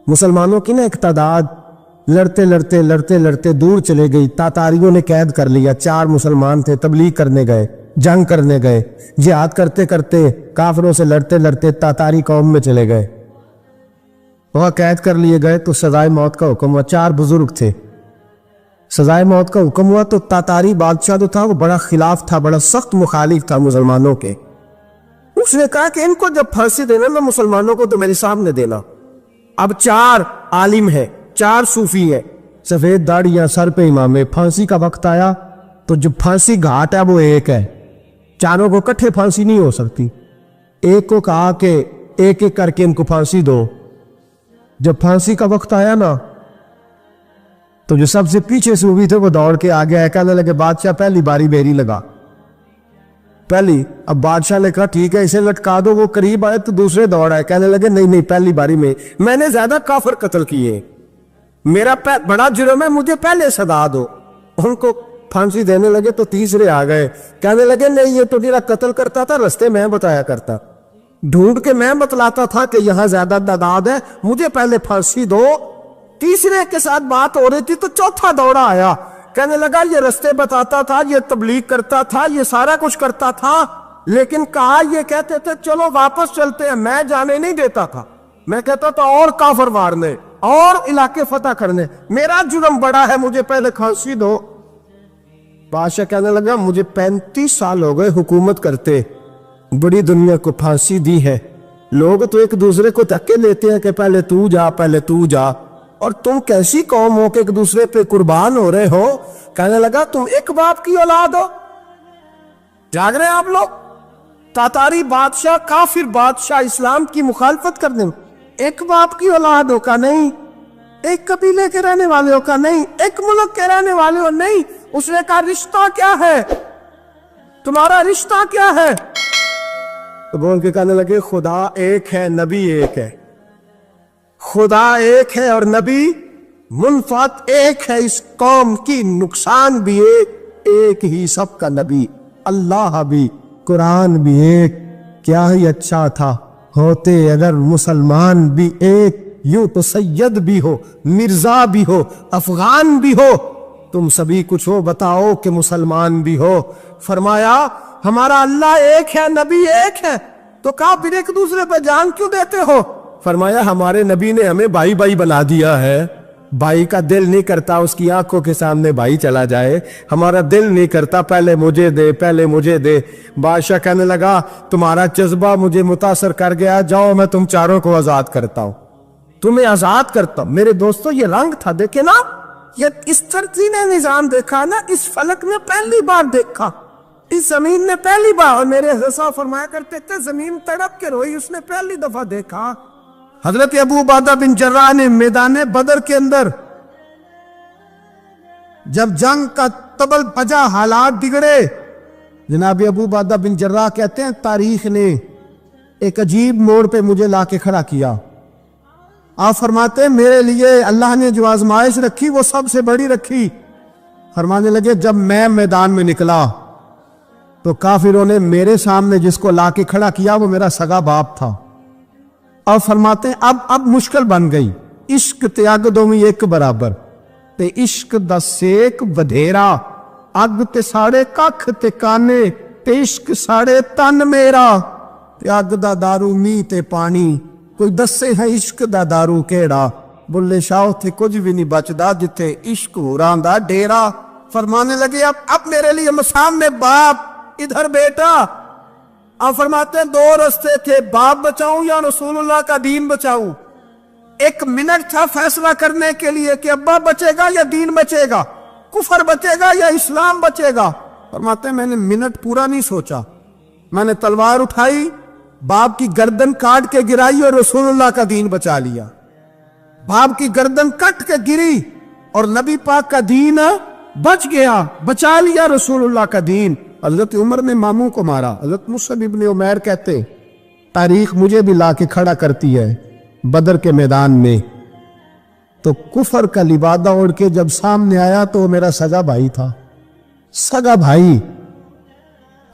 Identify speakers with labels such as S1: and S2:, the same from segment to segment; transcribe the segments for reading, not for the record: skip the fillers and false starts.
S1: مسلمانوں کی نا ایک تعداد لڑتے لڑتے لڑتے لڑتے دور چلے گئی. تاتاریوں نے قید کر لیا. 4 مسلمان تھے, تبلیغ کرنے گئے, جنگ کرنے گئے, جہاد کرتے کرتے کافروں سے لڑتے لڑتے تاتاری قوم میں چلے گئے. وہاں قید کر لیے گئے تو سزائے موت کا حکم ہوا. 4 بزرگ تھے, سزائے موت کا حکم ہوا تو تاتاری بادشاہ جو تھا وہ بڑا خلاف تھا, بڑا سخت مخالف تھا مسلمانوں کے. اس نے کہا کہ ان کو جب پھانسی دینا نا مسلمانوں کو تو میرے سامنے دینا. اب 4 عالم ہیں, 4 صوفی ہیں, سفید داڑیاں, سر پہ امامے. پھانسی کا وقت آیا تو جو پھانسی گھاٹ ہے وہ ایک ہے, چاروں کو کٹھے پھانسی نہیں ہو سکتی. ایک کو کہا کہ ایک ایک کر کے ان کو پھانسی دو. جب پھانسی کا وقت آیا نا تو جو سب سے پیچھے صوفی تھے وہ دوڑ کے آگے آئے, کہنے لگے بادشاہ پہلی باری میری لگا. پہلی. اب بادشاہ نے کہا ٹھیک ہے اسے لٹکا دو. وہ قریب آئے تو دوسرے دوڑ آئے, کہنے لگے نہیں نہیں پہلی باری میں نے زیادہ کافر قتل کیے, میرا بڑا جرم ہے, مجھے پہلے سزا دو. ان کو پھانسی دینے لگے تو تیسرے آ گئے, کہنے لگے نہیں یہ تو میرا قتل کرتا تھا, رستے میں بتایا کرتا, ڈھونڈ کے میں بتلاتا تھا کہ یہاں زیادہ تعداد ہے, مجھے پہلے پھانسی دو. تیسرے کے ساتھ بات ہو رہی تھی تو چوتھا دوڑا آیا, کہنے لگا یہ رستے بتاتا تھا, یہ تبلیغ کرتا تھا, یہ سارا کچھ کرتا تھا, لیکن کہا یہ کہتے تھے چلو واپس چلتے ہیں, میں جانے نہیں دیتا تھا. میں کہتا تھا اور کافر مارنے اور علاقے فتح کرنے, میرا جرم بڑا ہے, مجھے پہلے پھانسی دو. بادشاہ کہنے لگا مجھے 35 سال ہو گئے حکومت کرتے, بڑی دنیا کو پھانسی دی ہے, لوگ تو ایک دوسرے کو دھکے لیتے ہیں کہ پہلے تو جا پہلے تو جا, اور تم کیسی قوم ہو کہ ایک دوسرے پہ قربان ہو رہے ہو. کہنے لگا تم ایک باپ کی اولاد ہو, جاگ رہے ہیں آپ لوگ. تاتاری بادشاہ, کافر بادشاہ, اسلام کی مخالفت کرنے میں ایک باپ کی اولاد ہو کا نہیں, ایک قبیلے کے رہنے والے ہو کا نہیں, ایک ملک کے رہنے والے ہو نہیں. اس نے کہا رشتہ کیا ہے, تمہارا رشتہ کیا ہے؟ تو بول کے کہنے لگے خدا ایک ہے, نبی ایک ہے. خدا ایک ہے اور نبی منفعت ایک ہے, اس قوم کی نقصان بھی ایک ہی, سب کا نبی اللہ بھی, قرآن بھی ایک. کیا ہی اچھا تھا ہوتے اگر مسلمان بھی ایک, یوں تو سید بھی ہو, مرزا بھی ہو, افغان بھی ہو, تم سبھی کچھ ہو, بتاؤ کہ مسلمان بھی ہو. فرمایا ہمارا اللہ ایک ہے, نبی ایک ہے. تو کہا پھر ایک دوسرے پہ جان کیوں دیتے ہو؟ فرمایا ہمارے نبی نے ہمیں بھائی بھائی بنا دیا ہے, بھائی کا دل نہیں کرتا اس کی آنکھوں کے سامنے بھائی چلا جائے, ہمارا دل نہیں کرتا پہلے مجھے دے پہلے مجھے دے. بادشاہ کہنے لگا تمہارا جذبہ مجھے متاثر کر گیا, جاؤ میں تم چاروں کو آزاد کرتا ہوں, تمہیں آزاد کرتا ہوں. میرے دوستو یہ رنگ تھا, دیکھیں نا, یہ اس ترتیب نظام دیکھا نا, اس فلک نے پہلی بار دیکھا, اس زمین نے پہلی بار. اور میرے حضرت صاحب فرمایا کرتے تھے زمین تڑپ کے روئی, اس نے پہلی دفعہ دیکھا. حضرت ابو عبیدہ بن جراح نے میدان بدر کے اندر جب جنگ کا تبل پجا, حالات بگڑے, جناب ابو عبیدہ بن جراح کہتے ہیں تاریخ نے ایک عجیب موڑ پہ مجھے لا کے کھڑا کیا. آپ فرماتے ہیں میرے لیے اللہ نے جو آزمائش رکھی وہ سب سے بڑی رکھی. فرمانے لگے جب میں میدان میں نکلا تو کافروں نے میرے سامنے جس کو لا کے کھڑا کیا وہ میرا سگا باپ تھا. اور فرماتے ہیں اب مشکل بن گئی, عشق تے اگ دوویں ایک برابر, تے عشق دا سیک بدھیرا, اگ تے ساڑے ککھ تے کانے, تے عشق ساڑے تن میرا, تے اگ دا دارو می تے پانی, کوئی دسے ہے عشق دا دارو کیڑا, بلے شاہ تے کچھ بھی نہیں بچدا جتھے عشق ہوراں دا ڈیرا. فرمانے لگے اب میرے لیے سامنے باپ, ادھر بیٹا. آپ فرماتے ہیں 2 رستے تھے, باپ بچاؤں یا رسول اللہ کا دین بچاؤں. 1 منٹ تھا فیصلہ کرنے کے لیے کہ ابا بچے گا یا دین بچے گا, کفر بچے گا یا اسلام بچے گا. فرماتے ہیں میں نے منٹ پورا نہیں سوچا, میں نے تلوار اٹھائی, باپ کی گردن کاٹ کے گرائی اور رسول اللہ کا دین بچا لیا. باپ کی گردن کٹ کے گری اور نبی پاک کا دین بچ گیا, بچا لیا رسول اللہ کا دین. حضرت عمر نے ماموں کو مارا. حضرت مصعب ابن عمیر کہتے تاریخ مجھے بھی لا کے کھڑا کرتی ہے بدر کے میدان میں, تو کفر کا لبادہ اوڑھ کے جب سامنے آیا تو وہ میرا سگا بھائی تھا, سگا بھائی.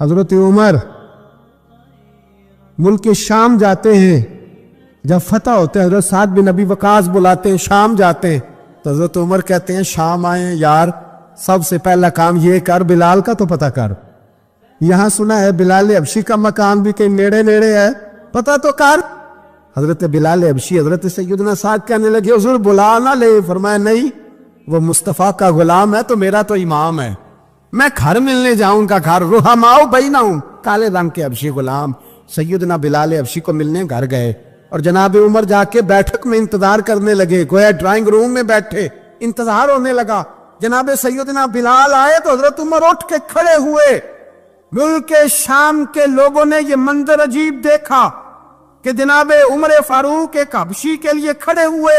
S1: حضرت عمر ملک شام جاتے ہیں, جب فتح ہوتے ہیں حضرت سعد بن ابی وقاص بلاتے ہیں شام جاتے ہیں تو حضرت عمر کہتے ہیں شام آئے یار سب سے پہلا کام یہ کر بلال کا تو پتہ کر. یہاں سنا ہے بلال حبشی کا مکان بھی کہیں نیڑے نیڑے ہے, پتہ تو کر. حضرت بلال حبشی حضرت سیدنا سعد کہنے لگے حضور بلا نہ لے. فرمایا نہیں, وہ مصطفیٰ کا غلام ہے تو میرا تو امام ہے, میں گھر ملنے جاؤں کا گھر رحماؤ بینہم. کالے رنگ کے حبشی غلام سیدنا بلال حبشی کو ملنے گھر گئے اور جناب عمر جا کے بیٹھک میں انتظار کرنے لگے, گویا ڈرائنگ روم میں بیٹھے انتظار ہونے لگا. جناب سیدنا بلال آئے تو حضرت عمر اٹھ کے کھڑے ہوئے. ملک شام کے لوگوں نے یہ منظر عجیب دیکھا کہ جناب عمر فاروق ایک حبشی کے لیے کھڑے ہوئے,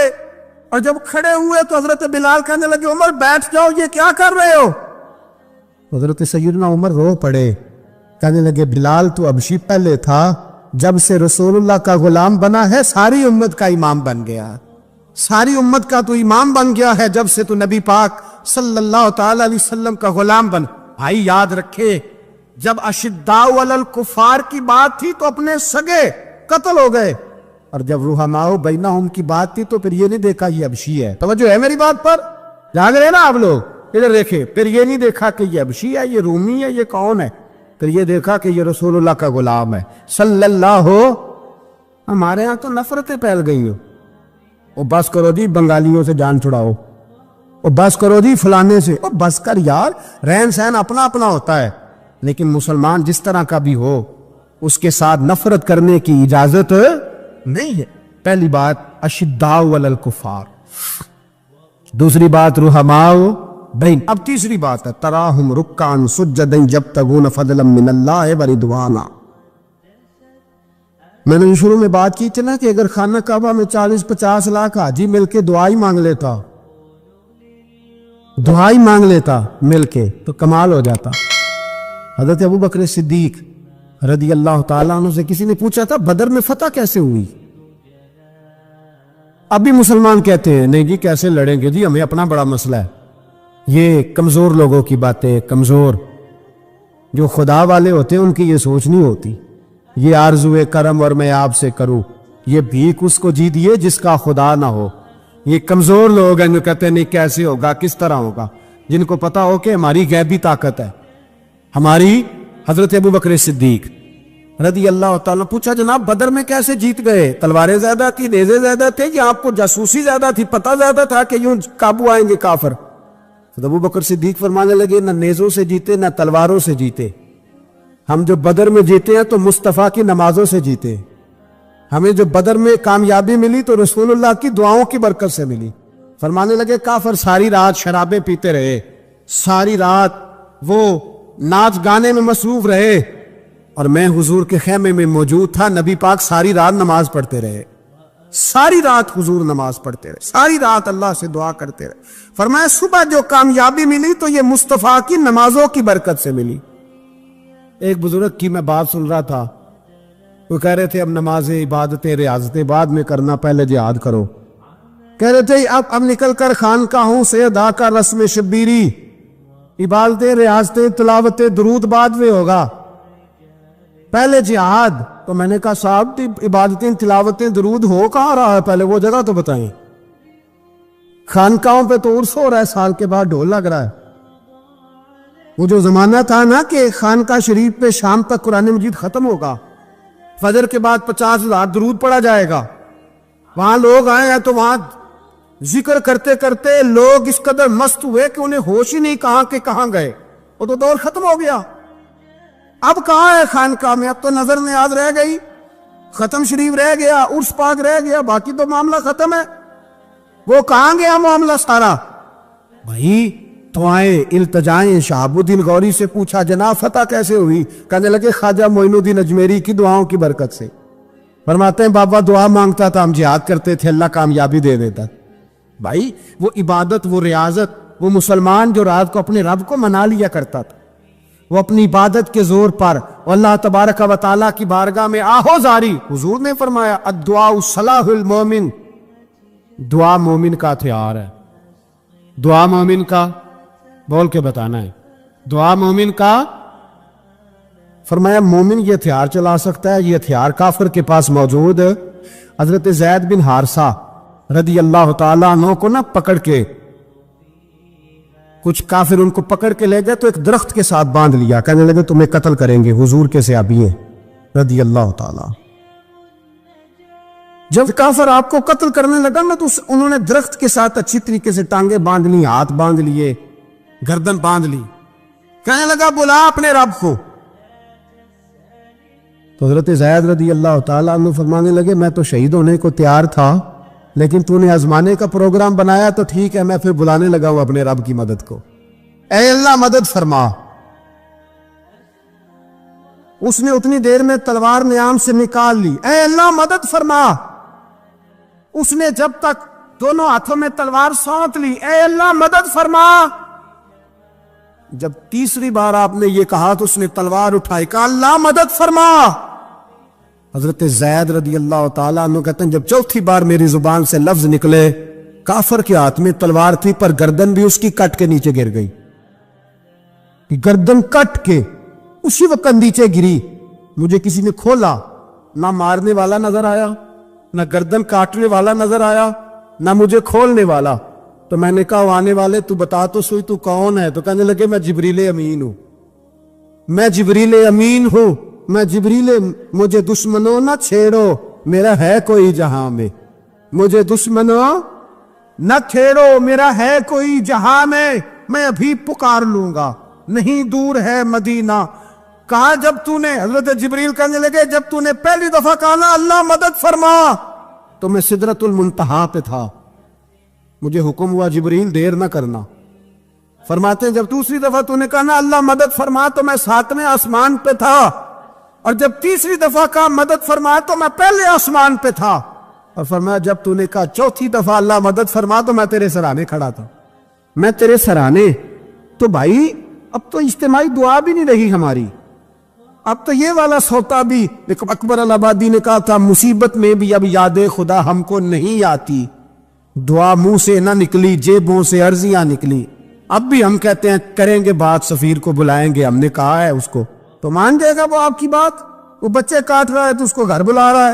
S1: اور جب کھڑے ہوئے تو حضرت بلال کہنے لگے عمر بیٹھ جاؤ, یہ کیا کر رہے ہو؟ حضرت سیدنا عمر رو پڑے, کہنے لگے بلال تو حبشی پہلے تھا, جب سے رسول اللہ کا غلام بنا ہے ساری امت کا امام بن گیا, ساری امت کا تو امام بن گیا ہے جب سے تو نبی پاک صلی اللہ تعالی علیہ وسلم کا غلام بن. بھائی یاد رکھے جب اشداء علی الکفار کی بات تھی تو اپنے سگے قتل ہو گئے, اور جب رحماء بینہم کی بات تھی تو پھر یہ نہیں دیکھا یہ حبشی ہے. توجہ ہے میری بات پر, جاگ رہے نا آپ لوگ, ادھر دیکھیں. پھر یہ نہیں دیکھا کہ یہ حبشی ہے, یہ رومی ہے, یہ کون ہے, پھر یہ دیکھا کہ یہ رسول اللہ کا غلام ہے صلی اللہ. ہمارے ہاں تو نفرتیں پھیل گئی ہو, وہ بس کرو جی بنگالیوں سے جان چھڑاؤ, وہ بس کرو جی فلانے سے, وہ بس کر یار, رہن سہن اپنا اپنا ہوتا ہے, لیکن مسلمان جس طرح کا بھی ہو اس کے ساتھ نفرت کرنے کی اجازت نہیں ہے. پہلی بات اشداء علی الکفار, دوسری بات رحماء بین. اب تیسری بات ہے تراہم رکعا سجدا یبتغون فضلا من اللہ ورضوانا. میں نے شروع میں بات کی تھی نا کہ اگر خانہ کعبہ میں 40-50 لاکھ حاجی مل کے دعائی مانگ لیتا, دعائی مانگ لیتا مل کے تو کمال ہو جاتا. حضرت ابو بکر صدیق رضی اللہ تعالیٰ عنہ سے کسی نے پوچھا تھا بدر میں فتح کیسے ہوئی؟ ابھی مسلمان کہتے ہیں نہیں جی کیسے لڑیں گے جی, ہمیں اپنا بڑا مسئلہ ہے. یہ کمزور لوگوں کی باتیں, کمزور جو خدا والے ہوتے ہیں ان کی یہ سوچ نہیں ہوتی. یہ آرزو کرم اور میں آپ سے کروں, یہ بھیک اس کو جی دیے جس کا خدا نہ ہو. یہ کمزور لوگ ہیں جو کہتے ہیں نہیں کیسے ہوگا, کس طرح ہوگا, جن کو پتا ہو کہ ہماری غیبی طاقت ہے. ہماری حضرت ابو بکر صدیق رضی اللہ تعالیٰ پوچھا جناب بدر میں کیسے جیت گئے؟ تلواریں زیادہ تھی, نیزے زیادہ تھے, یا آپ کو جاسوسی زیادہ تھی, پتہ زیادہ تھا کہ یوں قابو آئیں گے کافر؟ تو ابو بکر صدیق فرمانے لگے نہ نیزوں سے جیتے نہ تلواروں سے جیتے, ہم جو بدر میں جیتے ہیں تو مصطفیٰ کی نمازوں سے جیتے. ہمیں جو بدر میں کامیابی ملی تو رسول اللہ کی دعاؤں کی برکت سے ملی. فرمانے لگے کافر ساری رات شرابیں پیتے رہے, ساری رات وہ ناچ گانے میں مصروف رہے, اور میں حضور کے خیمے میں موجود تھا, نبی پاک ساری رات نماز پڑھتے رہے, ساری رات حضور نماز پڑھتے رہے, ساری رات اللہ سے دعا کرتے رہے. فرمایا صبح جو کامیابی ملی تو یہ مصطفیٰ کی نمازوں کی برکت سے ملی. ایک بزرگ کی میں بات سن رہا تھا, وہ کہہ رہے تھے اب نمازیں عبادتیں ریاضتیں بعد میں کرنا, پہلے جہاد کرو. کہہ رہے تھے اب نکل کر خانقاہوں سے ادا کا رسم شبیری, عبادتیں ریاضتیں تلاوتیں درود بعد میں ہوگا, پہلے جہاد. تو میں نے کہا صاحب عبادتیں تلاوتیں درود ہو کہاں رہا ہے, پہلے وہ جگہ تو بتائیں. خانقاہوں پہ تو عرس ہو رہا ہے, سال کے بعد ڈھول لگ رہا ہے. وہ جو زمانہ تھا نا کہ خانقاہ شریف پہ شام تک قرآن مجید ختم ہوگا, فجر کے بعد 50,000 درود پڑھا جائے گا, وہاں لوگ آئے ہیں تو وہاں ذکر کرتے کرتے لوگ اس قدر مست ہوئے کہ انہیں ہوش ہی نہیں کہاں کہ کہاں گئے. وہ تو دور ختم ہو گیا. اب کہاں ہے خانقاہ میں؟ اب تو نظر نیاز رہ گئی, ختم شریف رہ گیا, عرس پاک رہ گیا, باقی تو معاملہ ختم ہے. وہ کہاں گیا معاملہ سارا؟ بھائی دعائیں التجائیں. شہاب الدین غوری سے پوچھا جناب فتح کیسے ہوئی؟ کہنے لگے خواجہ معین الدین اجمیری کی دعاؤں کی برکت سے. فرماتے ہیں بابا دعا مانگتا تھا, ہم جہاد کرتے تھے, اللہ کامیابی دے دیتا. بھائی وہ عبادت, وہ ریاضت, وہ مسلمان جو رات کو اپنے رب کو منا لیا کرتا تھا, وہ اپنی عبادت کے زور پر اللہ تبارک و تعالیٰ کی بارگاہ میں آہو زاری. حضور نے فرمایا الدعاء صلاح المومن, دعا مومن کا ہتھیار ہے. دعا مومن کا, بول کے بتانا ہے, دعا مومن کا. فرمایا مومن یہ ہتھیار چلا سکتا ہے, یہ ہتھیار کافر کے پاس موجود حضرت زید بن حارثہ رضی اللہ تعالیٰ عنہ کو نہ پکڑ کے کچھ کافر ان کو پکڑ کے لے گئے تو ایک درخت کے ساتھ باندھ لیا، کہنے لگے تمہیں قتل کریں گے، حضور کے صحابی ہیں رضی اللہ تعالیٰ۔ جب کافر آپ کو قتل کرنے لگا نا تو انہوں نے درخت کے ساتھ اچھی طریقے سے ٹانگیں باندھ لی، ہاتھ باندھ لیے، گردن باندھ لی، کہنے لگا بلا اپنے رب کو۔ تو حضرت زید رضی اللہ تعالیٰ عنہ فرمانے لگے میں تو شہید ہونے کو تیار تھا، لیکن تو نے آزمانے کا پروگرام بنایا تو ٹھیک ہے، میں پھر بلانے لگا ہوں اپنے رب کی مدد کو، اے اللہ مدد فرما۔ اس نے اتنی دیر میں تلوار نیام سے نکال لی، اے اللہ مدد فرما۔ اس نے جب تک دونوں ہاتھوں میں تلوار سونت لی، اے اللہ مدد فرما۔ جب تیسری بار آپ نے یہ کہا تو اس نے تلوار اٹھائی، کہا اللہ مدد فرما۔ حضرت زید رضی اللہ تعالیٰ عنہ کہتے ہیں جب چوتھی بار میری زبان سے لفظ نکلے، کافر کے ہاتھ میں تلوار تھی پر گردن بھی اس کی کٹ کے نیچے گر گئی، گردن کٹ کے اسی وقت نیچے گری۔ مجھے کسی نے کھولا، نہ مارنے والا نظر آیا، نہ گردن کاٹنے والا نظر آیا، نہ مجھے کھولنے والا۔ تو میں نے کہا آنے والے تو بتا تو سوئی تو کون ہے؟ تو کہنے لگے میں جبریل امین ہوں، میں جبریل امین ہوں، میں جبریل، مجھے دشمنوں نہ چھیڑو، میرا ہے کوئی جہاں میں، مجھے دشمنوں نہ چھیڑو، میرا ہے کوئی جہاں میں ابھی پکار لوں گا، نہیں دور ہے مدینہ۔ کہا جب تو نے، حضرت جبریل کہنے لگے جب تو نے پہلی دفعہ کہا نا اللہ مدد فرما تو میں سدرۃ المنتہا پہ تھا، مجھے حکم ہوا جبریل دیر نہ کرنا۔ فرماتے ہیں جب دوسری دفعہ تو نے کہا نا اللہ مدد فرما تو میں 7ویں آسمان پہ تھا، اور جب تیسری دفعہ کہا مدد فرما تو میں پہلے آسمان پہ تھا، اور فرمایا جب تو نے کہا چوتھی دفعہ اللہ مدد فرما تو میں تیرے سرانے کھڑا تھا، میں تیرے سرانے۔ تو بھائی اب تو اجتماعی دعا بھی نہیں رہی ہماری، اب تو یہ والا سوتا بھی، اکبر الآبادی نے کہا تھا مصیبت میں بھی اب یاد خدا ہم کو نہیں آتی، دعا منہ سے نہ نکلی جیبوں سے عرضیاں نکلی۔ اب بھی ہم کہتے ہیں کریں گے بات، سفیر کو بلائیں گے، ہم نے کہا ہے اس کو تو مان جائے گا وہ آپ کی بات؟ وہ بچے کاٹ رہا ہے تو اس کو گھر بلا رہا ہے۔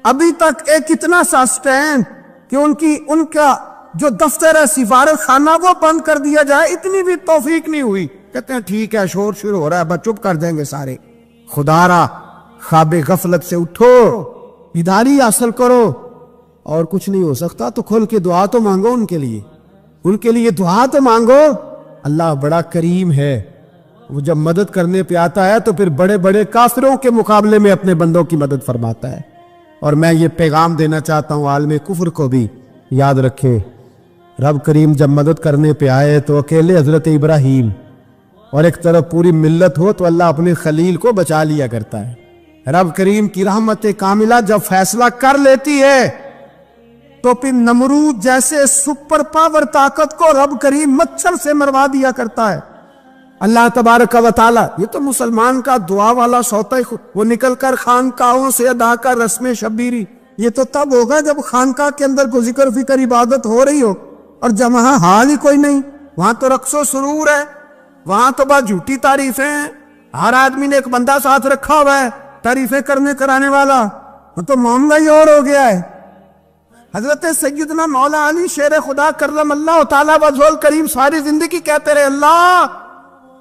S1: ابھی تک ایک اتنا سا سٹینڈ کہ ان کا جو دفتر ہے سفارت خانہ وہ بند کر دیا جائے، اتنی بھی توفیق نہیں ہوئی۔ کہتے ہیں ٹھیک ہے شور شروع ہو رہا ہے بس چپ کر دیں گے سارے۔ خدا را خواب غفلت سے اٹھو، بیداری حاصل کرو، اور کچھ نہیں ہو سکتا تو کھل کے دعا تو مانگو ان کے لیے دعا تو مانگو۔ اللہ بڑا کریم ہے، وہ جب مدد کرنے پہ آتا ہے تو پھر بڑے بڑے کافروں کے مقابلے میں اپنے بندوں کی مدد فرماتا ہے۔ اور میں یہ پیغام دینا چاہتا ہوں عالم کفر کو بھی، یاد رکھیں رب کریم جب مدد کرنے پہ آئے تو اکیلے حضرت ابراہیم اور ایک طرف پوری ملت ہو تو اللہ اپنے خلیل کو بچا لیا کرتا ہے۔ رب کریم کی رحمت کاملہ جب فیصلہ کر لیتی ہے تو پھر نمرود جیسے سپر پاور طاقت کو رب کریم مچھر سے مروا دیا کرتا ہے۔ اللہ تبارک و تعالی، یہ تو مسلمان کا دعا والا سوتا ہی، وہ نکل کر خانقاہوں سے ادا کر رسم شبیری، یہ تو تب ہوگا جب خانقاہ کے اندر کوئی ذکر فکر عبادت ہو رہی ہو، اور جب وہاں حال ہی کوئی نہیں، وہاں تو رقص و سرور ہے، وہاں تو بس جھوٹی تعریفیں ہیں، ہر آدمی نے ایک بندہ ساتھ رکھا ہوا ہے تعریفیں کرنے کرانے والا، وہ تو معاملہ ہی اور ہو گیا ہے۔ حضرت سیدنا مولا علی شیر خدا کرم اللہ تعالیٰ وجہہ کریم ساری زندگی کہتے رہے اللہ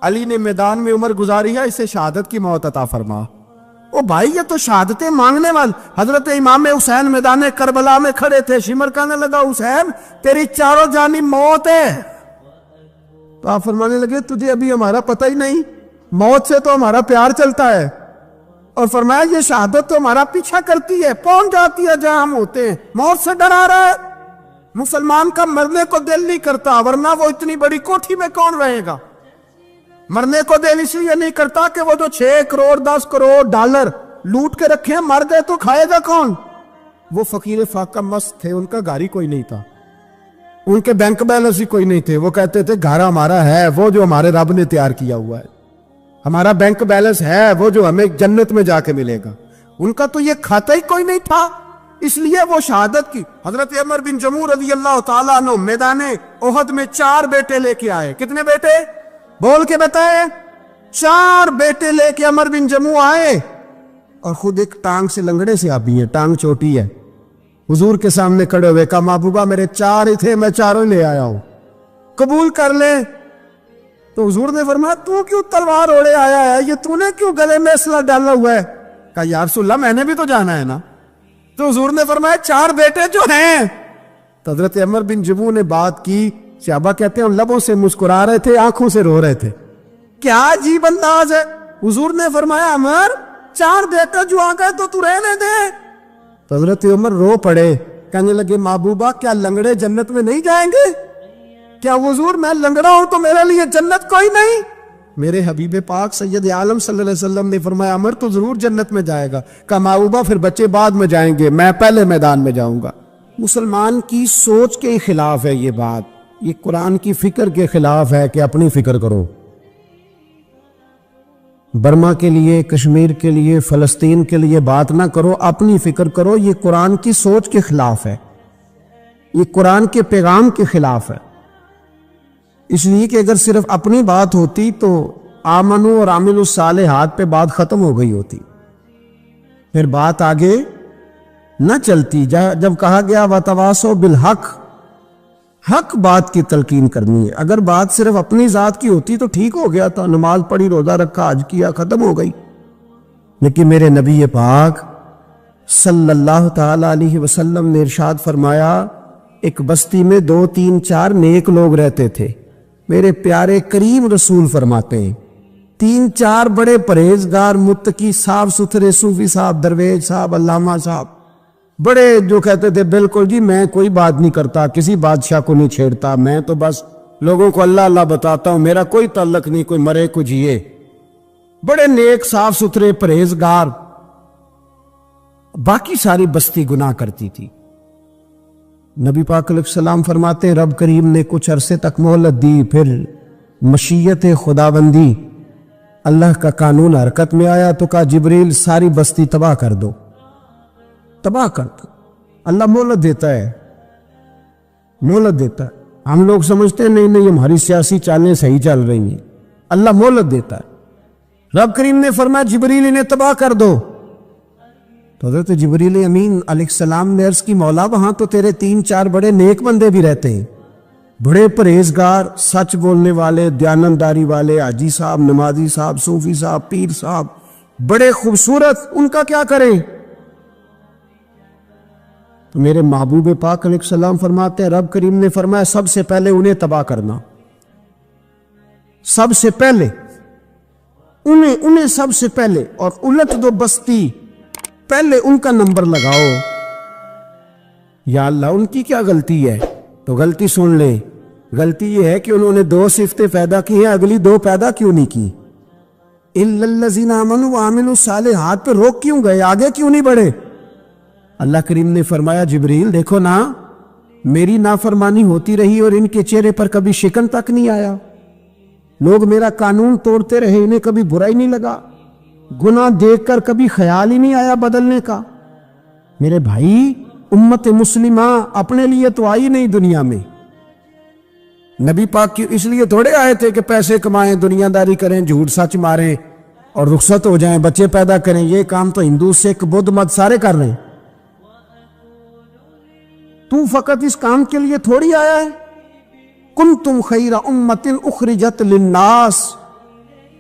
S1: علی نے میدان میں عمر گزاری ہے، اسے شہادت کی موت عطا فرما۔ او بھائی یہ تو شہادتیں مانگنے والے۔ حضرت امام حسین میدان کربلا میں کھڑے تھے، شمر کہنے لگا حسین تیری چاروں جانب موت ہے، تو آپ فرمانے لگے تجھے ابھی ہمارا پتہ ہی نہیں، موت سے تو ہمارا پیار چلتا ہے، اور فرمایا یہ شہادت تو ہمارا پیچھا کرتی ہے، پہنچ جاتی ہے جہاں ہم ہوتے ہیں، موت سے ڈرا رہا ہے۔ مسلمان کا مرنے کو دل نہیں کرتا، ورنہ وہ اتنی بڑی کوٹھی میں کون رہے گا؟ مرنے کو دل اس لیے نہیں کرتا کہ وہ جو 6 کروڑ 10 کروڑ ڈالر لوٹ کے رکھے ہیں، مر گئے تو کھائے گا کون؟ وہ فقیر فاقہ مست تھے، ان کا گھر ہی کوئی نہیں تھا، ان کے بینک بیلنس ہی کوئی نہیں تھے، وہ کہتے تھے گھر ہمارا ہے وہ جو ہمارے رب نے تیار کیا ہوا ہے، ہمارا بینک بیلنس ہے وہ جو ہمیں جنت میں جا کے ملے گا۔ ان کا تو یہ کھاتا ہی کوئی نہیں تھا، اس لیے وہ شہادت کی۔ حضرت عمر بن جموع رضی اللہ تعالیٰ عنہ میدان احد میں 4 بیٹے لے کے آئے۔ کتنے بیٹے؟ بول کے بتائے۔ 4 بیٹے لے کے عمر بن جموع آئے، اور خود ایک ٹانگ سے لنگڑے سے آبی ہیں, ٹانگ چھوٹی ہے. حضور کے سامنے کھڑے ہوئے کہا محبوبہ میرے 4 ہی تھے, میں 4 لے آیا ہوں, قبول کر لے. تو حضور نے فرمایا تو کیوں تلوار اوڑے آیا ہے, یہ تو نے کیوں گلے میں اسلحہ ڈالا ہوا ہے؟ کہا یا رسول اللہ میں نے بھی تو جانا ہے نا. تو حضور نے فرمایا 4 بیٹے جو ہیں. تو حضرت عمر بن جموح نے بات کی, صحابہ کہتے ہیں لبوں سے مسکرا رہے تھے, آنکھوں سے رو رہے تھے. کیا عجیب انداز ہے. حضور نے فرمایا عمر 4 بیٹے جو آ گئے تو رہنے دے. تو حضرت عمر رو پڑے, کہنے لگے محبوبہ کیا لنگڑے جنت میں نہیں جائیں گے؟ کیا حضور میں لنگڑا ہوں تو میرے لیے جنت کوئی نہیں؟ میرے حبیب پاک سید عالم صلی اللہ علیہ وسلم نے فرمایا عمر تو ضرور جنت میں جائے گا. کہا محبوبہ پھر بچے بعد میں جائیں گے, میں پہلے میدان میں جاؤں گا. مسلمان کی سوچ کے خلاف ہے یہ بات, یہ قرآن کی فکر کے خلاف ہے کہ اپنی فکر کرو. برما کے لیے, کشمیر کے لیے, فلسطین کے لیے بات نہ کرو, اپنی فکر کرو. یہ قرآن کی سوچ کے خلاف ہے, یہ قرآن کے پیغام کے خلاف ہے. اس لیے کہ اگر صرف اپنی بات ہوتی تو آمنو اور عاملوا الصالحات پہ بات ختم ہو گئی ہوتی, پھر بات آگے نہ چلتی. جب کہا گیا وتواصوا بالحق, حق بات کی تلقین کرنی ہے. اگر بات صرف اپنی ذات کی ہوتی تو ٹھیک ہو گیا تھا, نماز پڑھی, روزہ رکھا, حج کیا, ختم ہو گئی. لیکن میرے نبی پاک صلی اللہ تعالی علیہ وسلم نے ارشاد فرمایا ایک بستی میں 2 3 4 نیک لوگ رہتے تھے. میرے پیارے کریم رسول فرماتے ہیں 3 4 بڑے پرہیزگار, متقی, صاف ستھرے صوفی صاحب, درویش صاحب, علامہ صاحب, بڑے جو کہتے تھے بالکل جی میں کوئی بات نہیں کرتا, کسی بادشاہ کو نہیں چھیڑتا, میں تو بس لوگوں کو اللہ اللہ بتاتا ہوں, میرا کوئی تعلق نہیں, کوئی مرے کوئی جیے. بڑے نیک, صاف ستھرے, پرہیزگار. باقی ساری بستی گناہ کرتی تھی. نبی پاک علیہ السلام فرماتے ہیں رب کریم نے کچھ عرصے تک مہلت دی, پھر مشیت خداوندی, اللہ کا قانون حرکت میں آیا تو کہا جبریل ساری بستی تباہ کر دو, تباہ کر دو. اللہ مہلت دیتا ہے, مہلت دیتا ہے. ہم لوگ سمجھتے ہیں نہیں ہماری سیاسی چالیں صحیح چل رہی ہیں, اللہ مہلت دیتا ہے. رب کریم نے فرمایا جبریل انہیں تباہ کر دو. تو حضرت جبریل امین علیہ السلام نے عرض کی مولا وہاں تو تیرے 3 4 بڑے نیک بندے بھی رہتے ہیں, بڑے پرہیزگار, سچ بولنے والے, دیانتداری والے, حاجی صاحب, نمازی صاحب, صوفی صاحب, پیر صاحب, بڑے خوبصورت, ان کا کیا کریں؟ تو میرے محبوب پاک علیہ السلام فرماتے ہیں رب کریم نے فرمایا سب سے پہلے انہیں تباہ کرنا, سب سے پہلے انہیں سب سے پہلے, اور الٹ دو بستی, پہلے ان کا نمبر لگاؤ. یا اللہ ان کی کیا غلطی ہے؟ تو غلطی سن لے, غلطی یہ ہے کہ انہوں نے 2 صفتیں پیدا کی ہیں, اگلی 2 پیدا کیوں نہیں کی؟ الا الذین آمنوا وعملوا الصالحات پہ روک کیوں گئے, آگے کیوں نہیں بڑھے؟ اللہ کریم نے فرمایا جبریل دیکھو نا, میری نافرمانی ہوتی رہی اور ان کے چہرے پر کبھی شکن تک نہیں آیا. لوگ میرا قانون توڑتے رہے, انہیں کبھی برا ہی نہیں لگا, گناہ دیکھ کر کبھی خیال ہی نہیں آیا بدلنے کا. میرے بھائی امت مسلمہ اپنے لیے تو آئی نہیں دنیا میں, نبی پاک کی اس لیے تھوڑے آئے تھے کہ پیسے کمائیں, دنیا داری کریں, جھوٹ سچ ماریں اور رخصت ہو جائیں, بچے پیدا کریں. یہ کام تو ہندو, سکھ, بدھ مت سارے کر رہے ہیں, تو فقط اس کام کے لیے تھوڑی آیا ہے. کنتم خیر امت اخرجت للناس,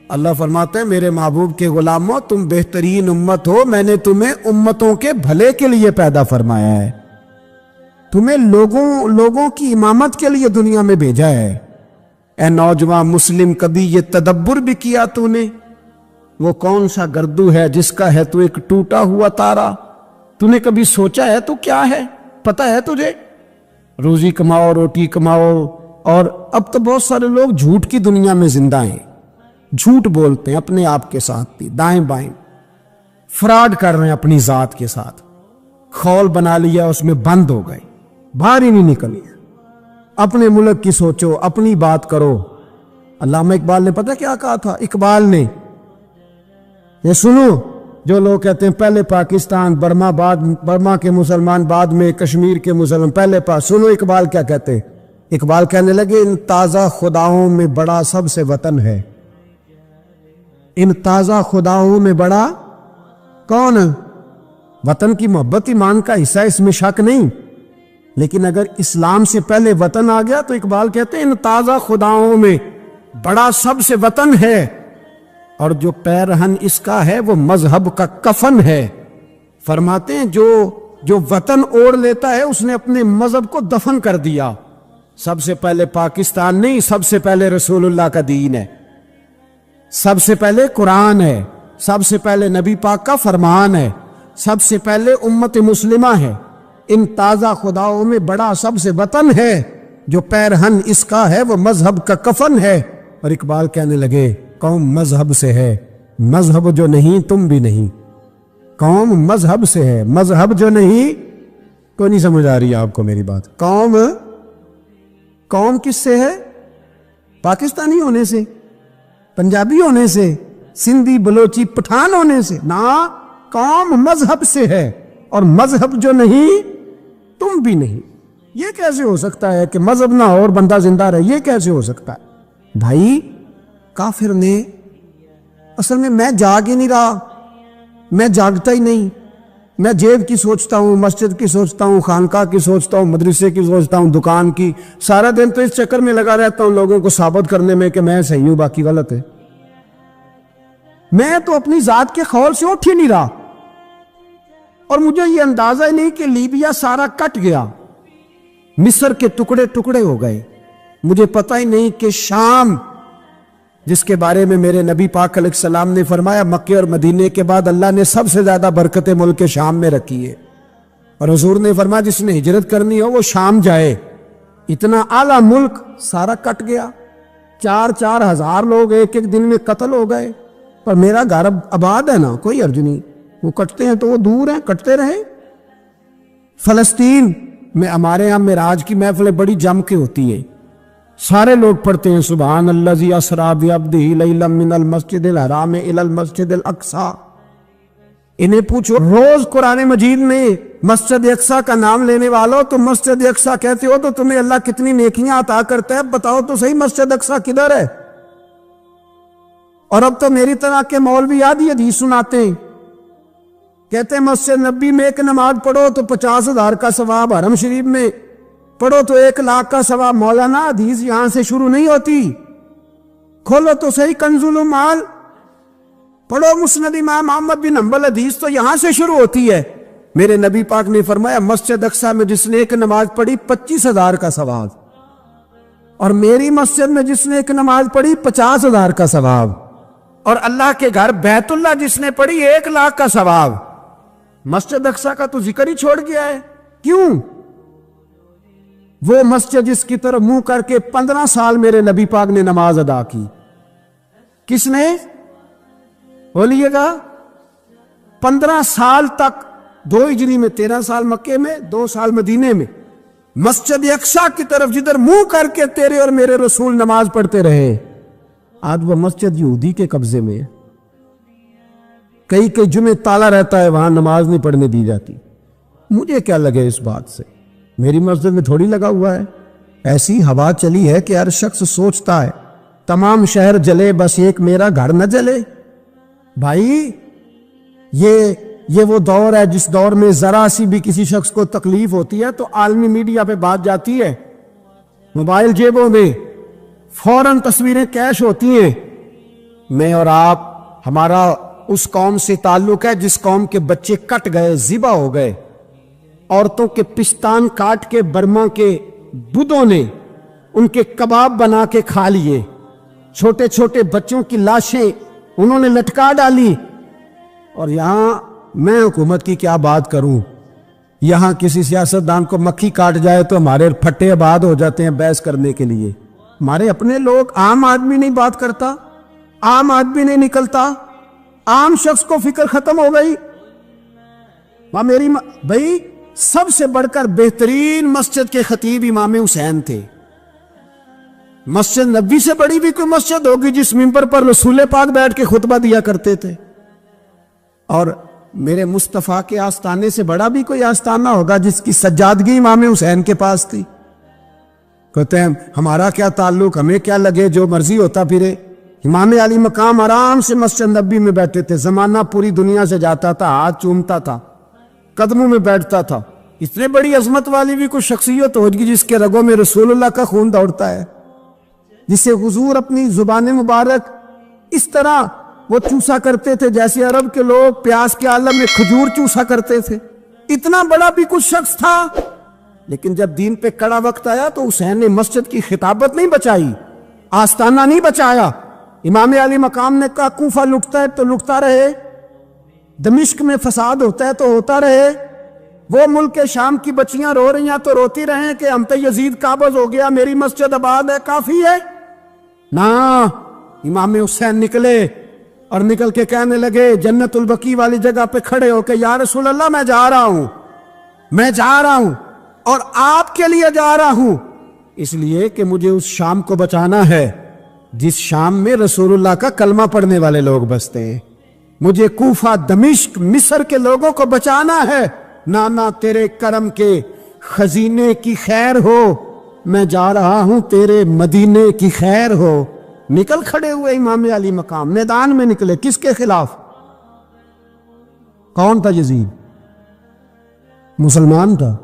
S1: اللہ فرماتے ہیں میرے محبوب کے غلاموں تم بہترین امت ہو, میں نے تمہیں امتوں کے بھلے کے لیے پیدا فرمایا ہے, تمہیں لوگوں کی امامت کے لیے دنیا میں بھیجا ہے. اے نوجوان مسلم کبھی یہ تدبر بھی کیا تو نے, وہ کون سا گردو ہے جس کا ہے تو ایک ٹوٹا ہوا تارا؟ تو نے کبھی سوچا ہے تو کیا ہے؟ پتہ ہے تجھے؟ روزی کماؤ, روٹی کماؤ, اور اب تو بہت سارے لوگ جھوٹ کی دنیا میں زندہ ہیں, جھوٹ بولتے ہیں اپنے آپ کے ساتھ بھی, دائیں بائیں فراڈ کر رہے ہیں اپنی ذات کے ساتھ, خول بنا لیا اس میں بند ہو گئے, باہر ہی نہیں نکلی. اپنے ملک کی سوچو, اپنی بات کرو. علامہ اقبال نے پتہ کیا کہا تھا؟ اقبال نے, یہ سنو جو لوگ کہتے ہیں پہلے پاکستان, برما کے مسلمان بعد میں, کشمیر کے مسلمان پہلے سنو اقبال کیا کہتے ہیں. اقبال کہنے لگے ان تازہ خداؤں میں بڑا سب سے وطن ہے, ان تازہ خداؤں میں بڑا کون؟ وطن کی محبت ایمان کا حصہ ہے، اس میں شک نہیں، لیکن اگر اسلام سے پہلے وطن آ گیا تو اقبال کہتے ہیں ان تازہ خداؤں میں بڑا سب سے وطن ہے، اور جو پیرہن اس کا ہے وہ مذہب کا کفن ہے۔ فرماتے ہیں جو وطن اوڑھ لیتا ہے اس نے اپنے مذہب کو دفن کر دیا۔ سب سے پہلے پاکستان نہیں، سب سے پہلے رسول اللہ کا دین ہے، سب سے پہلے قرآن ہے، سب سے پہلے نبی پاک کا فرمان ہے، سب سے پہلے امت مسلمہ ہے۔ ان تازہ خداؤں میں بڑا سب سے وطن ہے، جو پیرہن اس کا ہے وہ مذہب کا کفن ہے۔ اور اقبال کہنے لگے قوم مذہب سے ہے، مذہب جو نہیں تم بھی نہیں۔ قوم مذہب سے ہے، مذہب جو نہیں، کوئی نہیں سمجھ آ رہی ہے آپ کو میری بات؟ قوم کس سے ہے؟ پاکستانی ہونے سے، پنجابی ہونے سے، سندھی بلوچی پٹھان ہونے سے؟ نہ، قوم مذہب سے ہے، اور مذہب جو نہیں تم بھی نہیں۔ یہ کیسے ہو سکتا ہے کہ مذہب نہ ہو اور بندہ زندہ رہے؟ یہ کیسے ہو سکتا ہے؟ بھائی کافر نے اصل میں جاگ ہی نہیں رہا، میں جاگتا ہی نہیں، میں جیب کی سوچتا ہوں، مسجد کی سوچتا ہوں، خانقاہ کی سوچتا ہوں، مدرسے کی سوچتا ہوں، دکان کی، سارا دن تو اس چکر میں لگا رہتا ہوں لوگوں کو ثابت کرنے میں کہ میں صحیح ہوں باقی غلط ہے۔ میں تو اپنی ذات کے خول سے اٹھ ہی نہیں رہا، اور مجھے یہ اندازہ ہی نہیں کہ لیبیا سارا کٹ گیا، مصر کے ٹکڑے ٹکڑے ہو گئے، مجھے پتہ ہی نہیں کہ شام، جس کے بارے میں میرے نبی پاک علیہ السلام نے فرمایا مکے اور مدینے کے بعد اللہ نے سب سے زیادہ برکت ملک شام میں رکھی ہے، اور حضور نے فرمایا جس نے ہجرت کرنی ہو وہ شام جائے۔ اتنا اعلیٰ ملک سارا کٹ گیا، 4,000 ہزار لوگ ایک ایک دن میں قتل ہو گئے، پر میرا گھر آباد ہے نا، کوئی حرج نہیں، وہ کٹتے ہیں تو وہ دور ہیں، کٹتے رہے۔ فلسطین میں ہمارے یہاں معراج کی محفلیں بڑی جم کے ہوتی ہیں، سارے لوگ پڑھتے ہیں سبحان الذی اسریٰ بعبدہ لیلا من المسجد الحرام الی المسجد الاقصی۔ انہیں پوچھو روز قرآن مجید میں مسجد اقصی کا نام لینے والوں، تو مسجد اقصی کہتے ہو تو تمہیں اللہ کتنی نیکیاں عطا کرتا ہے، بتاؤ تو صحیح مسجد اقصی کدھر ہے؟ اور اب تو میری طرح کے مولوی آدھی حدیث سناتے ہیں، کہتے ہیں مسجد نبی میں ایک نماز پڑھو تو 50,000 کا ثواب، حرم شریف میں پڑھو تو 1,00,000 کا ثواب۔ مولانا حدیث یہاں سے شروع نہیں ہوتی، کھولو تو صحیح کنز المال، پڑھو مسند امام احمد بن حنبل، حدیث تو یہاں سے شروع ہوتی ہے۔ میرے نبی پاک نے فرمایا مسجد اقصی میں جس نے ایک نماز پڑھی 25,000 کا ثواب، اور میری مسجد میں جس نے ایک نماز پڑھی 50,000 کا ثواب، اور اللہ کے گھر بیت اللہ جس نے پڑھی 1,00,000 کا ثواب۔ مسجد اقصی کا تو ذکر ہی چھوڑ گیا ہے، کیوں؟ وہ مسجد جس کی طرف منہ کر کے 15 سال میرے نبی پاک نے نماز ادا کی، کس نے؟ بولیے گا 15 سال تک، 2 ہجری میں 13 سال مکے میں، 2 سال مدینے میں، مسجد اقصی کی طرف جدھر منہ کر کے تیرے اور میرے رسول نماز پڑھتے رہے۔ آج وہ مسجد یہودی کے قبضے میں ہے، کئی جمعے تالا رہتا ہے، وہاں نماز نہیں پڑھنے دی جاتی۔ مجھے کیا لگے اس بات سے، میری مسجد میں تھوڑی لگا ہوا ہے۔ ایسی ہوا چلی ہے کہ ہر شخص سوچتا ہے تمام شہر جلے بس ایک میرا گھر نہ جلے۔ بھائی یہ وہ دور ہے جس دور میں ذرا سی بھی کسی شخص کو تکلیف ہوتی ہے تو عالمی میڈیا پہ بات جاتی ہے، موبائل جیبوں میں فوراً تصویریں کیش ہوتی ہیں۔ میں اور آپ، ہمارا اس قوم سے تعلق ہے جس قوم کے بچے کٹ گئے، ذبح ہو گئے، عورتوں کے پستان کاٹ کے برما کے بدھوں نے ان کے کباب بنا کے کھا لیے، چھوٹے چھوٹے بچوں کی لاشیں انہوں نے لٹکا ڈالی۔ اور یہاں میں حکومت کی کیا بات کروں، یہاں کسی سیاستدان کو مکھی کاٹ جائے تو ہمارے پھٹے آباد ہو جاتے ہیں بحث کرنے کے لیے۔ ہمارے اپنے لوگ، عام آدمی نہیں بات کرتا، عام آدمی نہیں نکلتا، عام شخص کو فکر ختم ہو گئی۔ میری بھائی سب سے بڑھ کر بہترین مسجد کے خطیب امام حسین تھے۔ مسجد نبی سے بڑی بھی کوئی مسجد ہوگی جس ممبر پر رسول پاک بیٹھ کے خطبہ دیا کرتے تھے، اور میرے مصطفیٰ کے آستانے سے بڑا بھی کوئی آستانہ ہوگا جس کی سجادگی امام حسین کے پاس تھی۔ کہتے ہیں ہمارا کیا تعلق، ہمیں کیا لگے، جو مرضی ہوتا پھرے۔ امام علی مقام آرام سے مسجد نبی میں بیٹھے تھے، زمانہ پوری دنیا سے جاتا تھا، ہاتھ چومتا تھا، قدموں میں بیٹھتا تھا۔ اتنے بڑی عظمت والی بھی کوئی شخصیت ہوگی جس کے رگوں میں رسول اللہ کا خون دوڑتا ہے، جسے حضور اپنی زبان مبارک اس طرح وہ چوسا کرتے تھے جیسے عرب کے لوگ پیاس کے عالم میں کھجور چوسا کرتے تھے۔ اتنا بڑا بھی کچھ شخص تھا، لیکن جب دین پہ کڑا وقت آیا تو حسین نے مسجد کی خطابت نہیں بچائی، آستانہ نہیں بچایا۔ امام علی مقام نے کہا کوفہ لٹتا ہے تو لٹتا رہے، دمشق میں فساد ہوتا ہے تو ہوتا رہے، وہ ملک شام کی بچیاں رو رہی ہیں تو روتی رہیں کہ ہم پہ یزید قابض ہو گیا، میری مسجد آباد ہے، کافی ہے نا۔ امام حسین نکلے اور نکل کے کہنے لگے جنت البقیع والی جگہ پہ کھڑے ہو کے، یا رسول اللہ میں جا رہا ہوں اور آپ کے لیے جا رہا ہوں، اس لیے کہ مجھے اس شام کو بچانا ہے جس شام میں رسول اللہ کا کلمہ پڑھنے والے لوگ بستے ہیں، مجھے کوفہ، دمشق، مصر کے لوگوں کو بچانا ہے۔ نانا تیرے کرم کے خزینے کی خیر ہو، میں جا رہا ہوں تیرے مدینے کی خیر ہو۔ نکل کھڑے ہوئے امام علی مقام، میدان میں نکلے، کس کے خلاف؟ کون تھا یزید؟ مسلمان تھا۔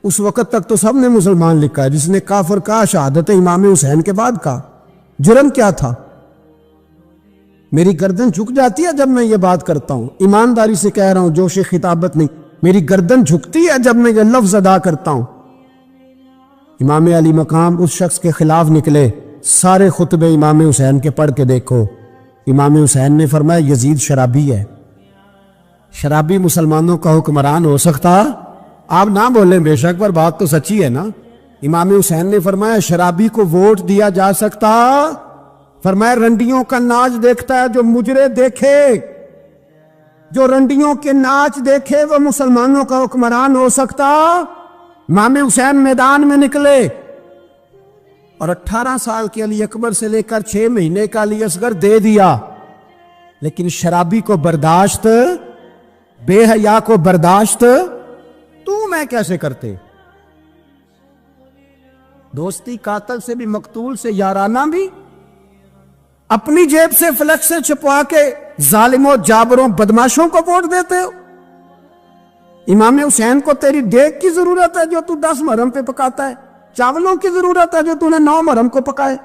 S1: اس وقت تک تو سب نے مسلمان لکھا ہے، جس نے کافر کہا شہادت امام حسین کے بعد کہا۔ جرم کیا تھا؟ میری گردن جھک جاتی ہے جب میں یہ بات کرتا ہوں، ایمانداری سے کہہ رہا ہوں، جوش خطابت نہیں، میری گردن جھکتی ہے جب میں یہ لفظ ادا کرتا ہوں۔ امام علی مقام اس شخص کے خلاف نکلے، سارے خطبے امام حسین کے پڑھ کے دیکھو۔ امام حسین نے فرمایا یزید شرابی ہے۔ شرابی مسلمانوں کا حکمران ہو سکتا؟ آپ نہ بولیں بے شک، پر بات تو سچی ہے نا۔ امام حسین نے فرمایا شرابی کو ووٹ دیا جا سکتا؟ فرمایا رنڈیوں کا ناچ دیکھتا ہے جو مجرے دیکھے، جو رنڈیوں کے ناچ دیکھے وہ مسلمانوں کا حکمران ہو سکتا؟ امام حسین میدان میں نکلے اور 18 سال کے علی اکبر سے لے کر 6 مہینے کا علی اصغر دے دیا، لیکن شرابی کو برداشت، بے حیا کو برداشت تو میں کیسے کرتے؟ دوستی قاتل سے بھی، مقتول سے یارانہ بھی، اپنی جیب سے فلیکس سے چھپوا کے ظالموں، جابروں، بدماشوں کو ووٹ دیتے ہو۔ امام حسین کو تیری دیگ کی ضرورت ہے جو تو 10 محرم پہ پکاتا ہے، چاولوں کی ضرورت ہے جو تو نے 9 محرم کو پکائے،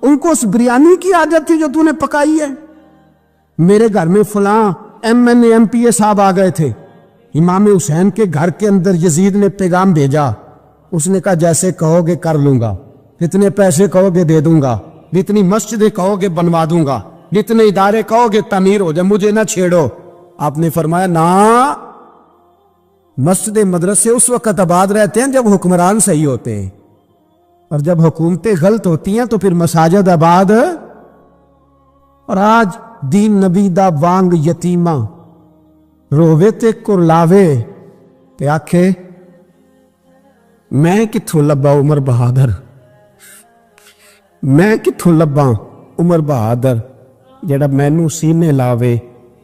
S1: ان کو اس بریانی کی عادت تھی جو تو نے پکائی ہے۔ میرے گھر میں فلاں MNA MPA صاحب آ گئے تھے، امام حسین کے گھر کے اندر یزید نے پیغام بھیجا، اس نے کہا جیسے کہو گے کر لوں گا، جتنے پیسے کہو گے دے دوں گا، جتنی مسجدیں کہو گے بنوا دوں گا، جتنے ادارے کہو گے تعمیر ہو جائے، مجھے نہ چھیڑو۔ آپ نے فرمایا نا، مسجد مدرسے اس وقت آباد رہتے ہیں جب حکمران صحیح ہوتے ہیں، اور جب حکومتیں غلط ہوتی ہیں تو پھر مساجد آباد۔ اور آج دین نبی دا وانگ یتیمہ رووے تے کرلاوے تے آکھے میں کتھوں لبا عمر بہادر، میں کتھوں لبا عمر بہادر جڑا مینوں سینے لاوے۔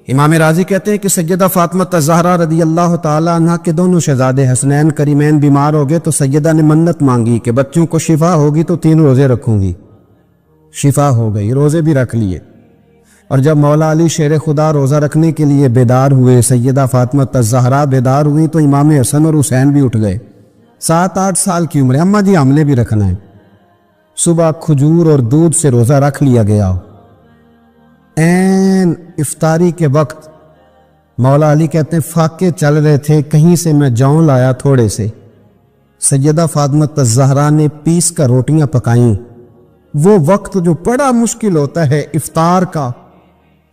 S1: امام راضی کہتے ہیں کہ سیدہ فاطمہ الزہرا رضی اللہ تعالی عنہ کے دونوں شہزادے حسنین کریمین بیمار ہو گئے تو سیدہ نے منت مانگی کہ بچوں کو شفا ہوگی تو 3 روزے رکھوں گی۔ شفا ہو گئی، روزے بھی رکھ لیے۔ اور جب مولا علی شیر خدا روزہ رکھنے کے لیے بیدار ہوئے، سیدہ فاطمہ الزہرا بیدار ہوئی تو امام حسن اور حسین بھی اٹھ گئے۔ 7-8 سال کی عمر ہے، اماں جی ہم نے بھی رکھنا ہے۔ صبح کھجور اور دودھ سے روزہ رکھ لیا گیا۔ این افطاری کے وقت مولا علی کہتے ہیں فاقے چل رہے تھے، کہیں سے میں جاؤں لایا تھوڑے سے، سیدہ فاطمہ الزہرا نے پیس کر روٹیاں پکائیں۔ وہ وقت جو بڑا مشکل ہوتا ہے افطار کا،